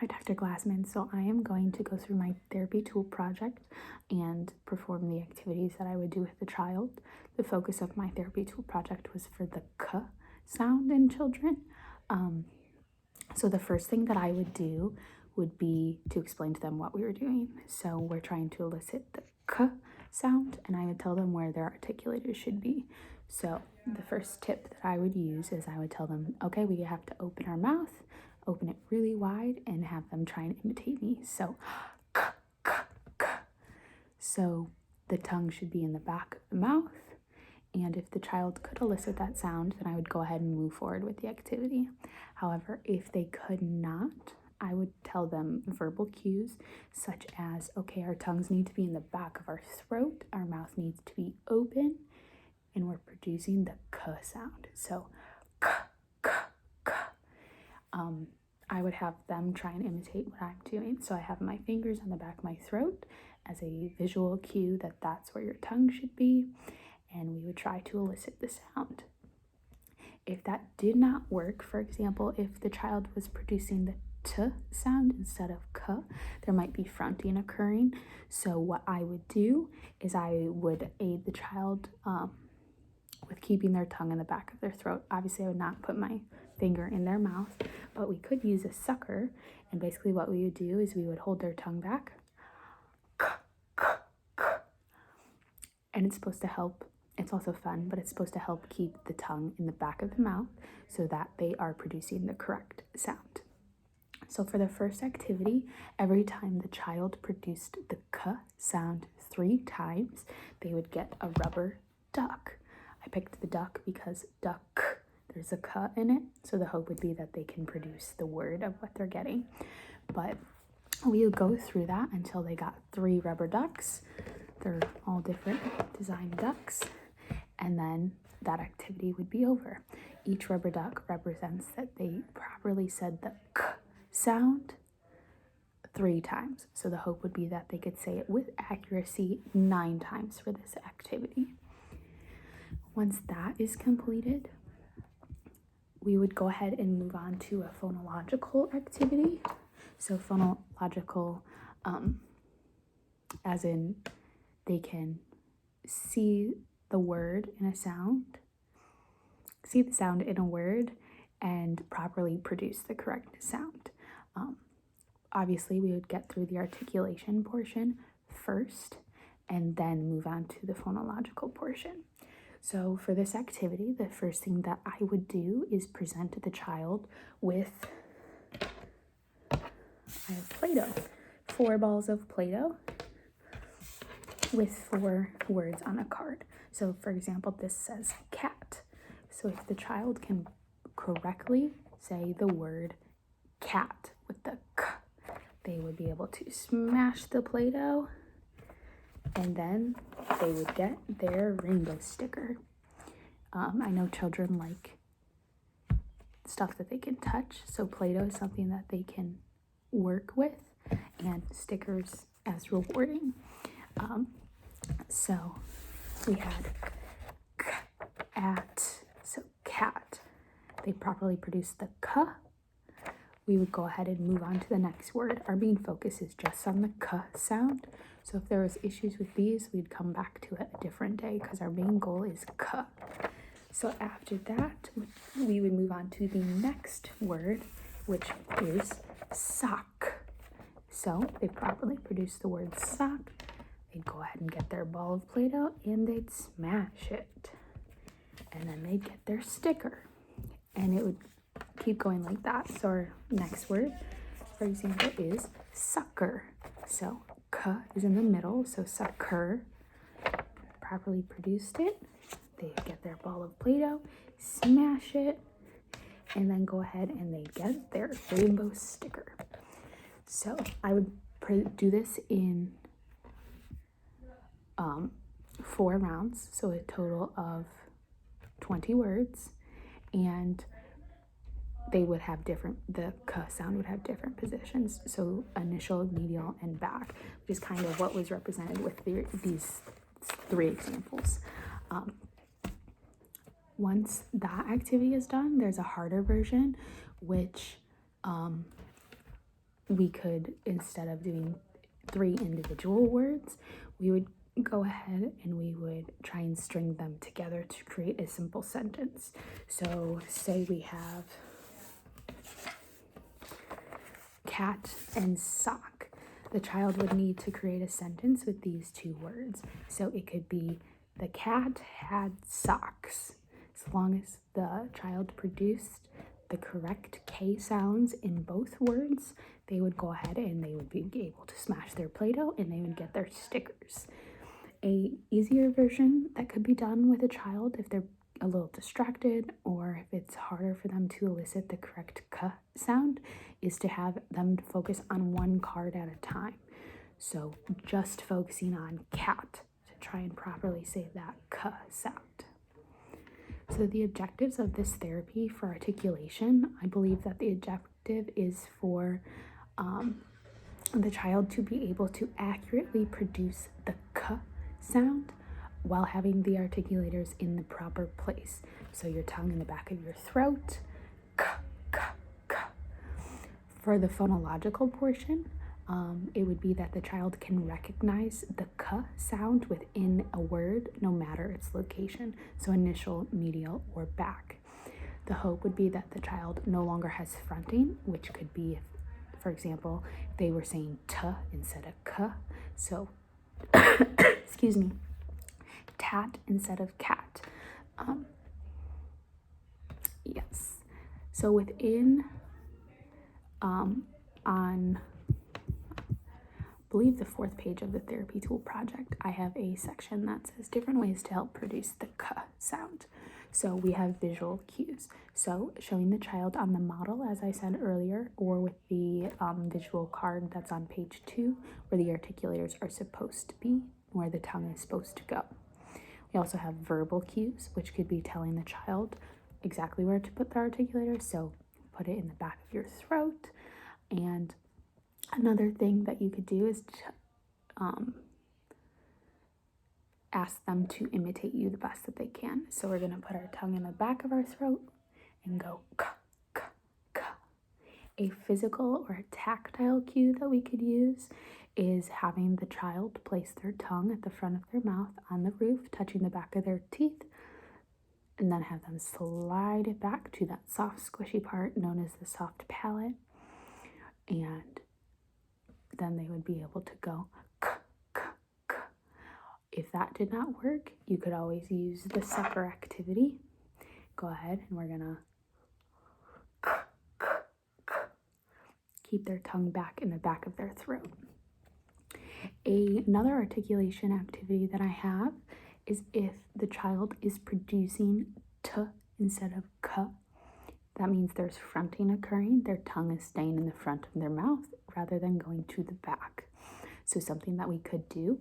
Hi, Dr. Glassman. So I am going to go through my therapy tool project and perform the activities that I would do with the child. The focus of my therapy tool project was for the k sound in children. So the first thing that I would do would be to explain to them what we were doing. So we're trying to elicit the k sound, and I would tell them where their articulators should be. So the first tip that I would use is I would tell them, okay, we have to open our mouth, open it really wide, and have them try and imitate me. So k, k, k. So the tongue should be in the back of the mouth. And if the child could elicit that sound, then I would go ahead and move forward with the activity. However, if they could not, I would tell them verbal cues such as, okay, our tongues need to be in the back of our throat, our mouth needs to be open, and we're producing the k sound. So k, k, k. I would have them try and imitate what I'm doing. So I have my fingers on the back of my throat as a visual cue that that's where your tongue should be, and we would try to elicit the sound. If that did not work, for example, if the child was producing the t sound instead of k, there might be fronting occurring. So what I would do is I would aid the child with keeping their tongue in the back of their throat. Obviously, I would not put my finger in their mouth, but we could use a sucker. And basically what we would do is we would hold their tongue back. And it's supposed to help. It's also fun, but it's supposed to help keep the tongue in the back of the mouth so that they are producing the correct sound. So for the first activity, every time the child produced the k sound 3 times, they would get a rubber duck. I picked the duck because duck, there's a k in it, so the hope would be that they can produce the word of what they're getting. But we would go through that until they got 3 rubber ducks. They're all different design ducks, and then that activity would be over. Each rubber duck represents that they properly said the k sound 3 times. So the hope would be that they could say it with accuracy 9 times for this activity. Once that is completed, we would go ahead and move on to a phonological activity. So phonological, as in they can see the word in a sound, see the sound in a word, and properly produce the correct sound. Obviously, we would get through the articulation portion first and then move on to the phonological portion. So for this activity, the first thing that I would do is present the child with, I have Play-Doh, 4 balls of Play-Doh with 4 words on a card. So for example, this says cat. So if the child can correctly say the word cat with the k, they would be able to smash the Play-Doh, and then they would get their rainbow sticker. I know children like stuff that they can touch, so Play-Doh is something that they can work with, and stickers as rewarding. So we had cat, so cat. They properly produced the k. We would go ahead and move on to the next word. Our main focus is just on the k sound. So if there was issues with these, we'd come back to it a different day because our main goal is k. So after that, we would move on to the next word, which is sock. So they properly produced the word sock. They'd go ahead and get their ball of Play-Doh and they'd smash it. And then they'd get their sticker. And it would keep going like that. So our next word, for example, is sucker. So k is in the middle, so sucker. Properly produced it. They get their ball of Play-Doh, smash it, and then go ahead and they get their rainbow sticker. So I would do this in 4 rounds, so a total of 20 words, and they would have different, the k sound would have different positions, so initial, medial, and back, which is kind of what was represented with these 3 examples. Once that activity is done, there's a harder version, which we could, instead of doing 3 individual words, we would go ahead and we would try and string them together to create a simple sentence. So say we have cat and sock. The child would need to create a sentence with these 2 words. So it could be, the cat had socks. As long as the child produced the correct K sounds in both words, they would go ahead and they would be able to smash their Play-Doh and they would get their stickers. A easier version that could be done with a child if they're a little distracted or if it's harder for them to elicit the correct K sound is to have them focus on one card at a time. So just focusing on cat to try and properly say that K sound. So the objectives of this therapy for articulation, I believe that the objective is for the child to be able to accurately produce the K sound while having the articulators in the proper place. So your tongue in the back of your throat, K, K, K. For the phonological portion, it would be that the child can recognize the K sound within a word, no matter its location, so initial, medial, or back. The hope would be that the child no longer has fronting, which could be, if, for example, they were saying T instead of K, so, excuse me, tat instead of cat. Yes, so within, on I believe the 4th page of the therapy tool project, I have a section that says different ways to help produce the K sound. So we have visual cues. So showing the child on the model, as I said earlier, or with the visual card that's on page 2, where the articulators are supposed to be, where the tongue is supposed to go. We also have verbal cues, which could be telling the child exactly where to put the articulator. So put it in the back of your throat. And another thing that you could do is ask them to imitate you the best that they can. So we're going to put our tongue in the back of our throat and go K, K, K. A physical or a tactile cue that we could use is having the child place their tongue at the front of their mouth on the roof, touching the back of their teeth, and then have them slide it back to that soft, squishy part known as the soft palate. And then they would be able to go K, K, K. If that did not work, you could always use the sucker activity. Go ahead and we're gonna K, K, K. Keep their tongue back in the back of their throat. Another articulation activity that I have is if the child is producing T instead of K. That means there's fronting occurring. Their tongue is staying in the front of their mouth rather than going to the back. So something that we could do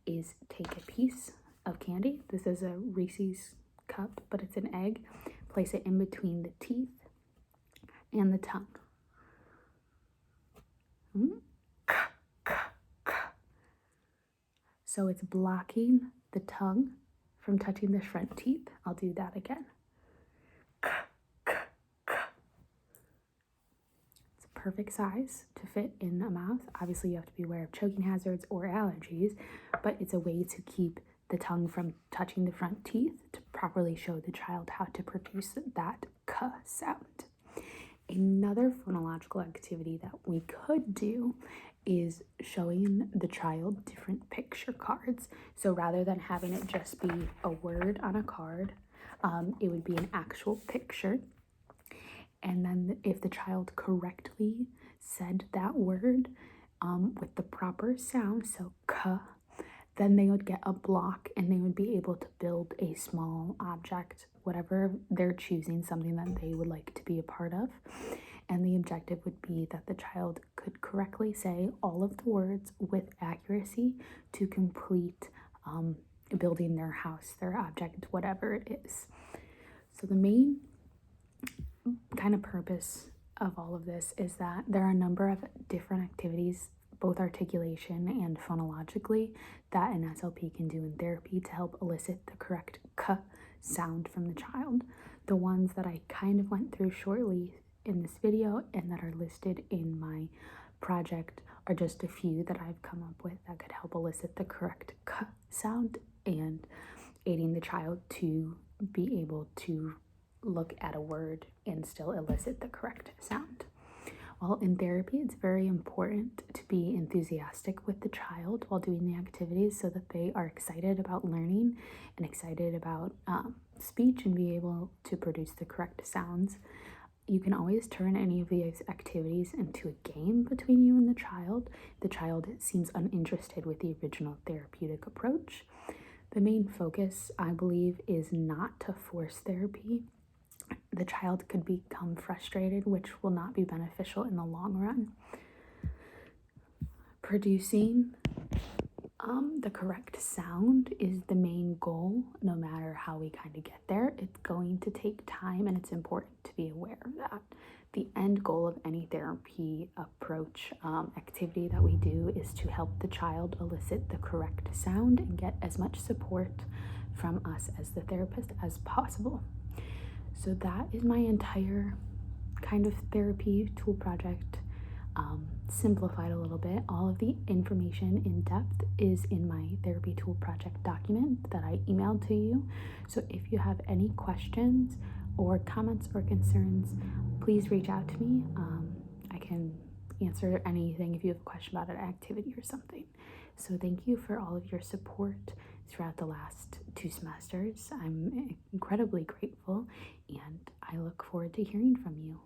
is take a piece of candy. This is a Reese's cup, but it's an egg. Place it in between the teeth and the tongue. So it's blocking the tongue from touching the front teeth. I'll do that again. Perfect size to fit in a mouth. Obviously, you have to be aware of choking hazards or allergies, but it's a way to keep the tongue from touching the front teeth to properly show the child how to produce that K sound. Another phonological activity that we could do is showing the child different picture cards. So rather than having it just be a word on a card, it would be an actual picture. And then if the child correctly said that word with the proper sound, so K, then they would get a block and they would be able to build a small object, whatever they're choosing, something that they would like to be a part of. And the objective would be that the child could correctly say all of the words with accuracy to complete building their house, their object, whatever it is. So the main kind of purpose of all of this is that there are a number of different activities, both articulation and phonologically, that an SLP can do in therapy to help elicit the correct K sound from the child. The ones that I kind of went through shortly in this video and that are listed in my project are just a few that I've come up with that could help elicit the correct k sound and aiding the child to be able to look at a word and still elicit the correct sound. Well, in therapy, it's very important to be enthusiastic with the child while doing the activities so that they are excited about learning and excited about speech and be able to produce the correct sounds. You can always turn any of these activities into a game between you and the child. The child seems uninterested with the original therapeutic approach. The main focus, I believe, is not to force therapy. The child could become frustrated, which will not be beneficial in the long run. Producing the correct sound is the main goal, no matter how we kind of get there. It's going to take time, and it's important to be aware of that. The end goal of any therapy approach activity that we do is to help the child elicit the correct sound and get as much support from us as the therapist as possible. So that is my entire kind of therapy tool project, simplified a little bit. All of the information in depth is in my therapy tool project document that I emailed to you. So if you have any questions or comments or concerns, please reach out to me. I can answer anything if you have a question about an activity or something. So thank you for all of your support throughout the last 2 semesters. I'm incredibly grateful, and I look forward to hearing from you.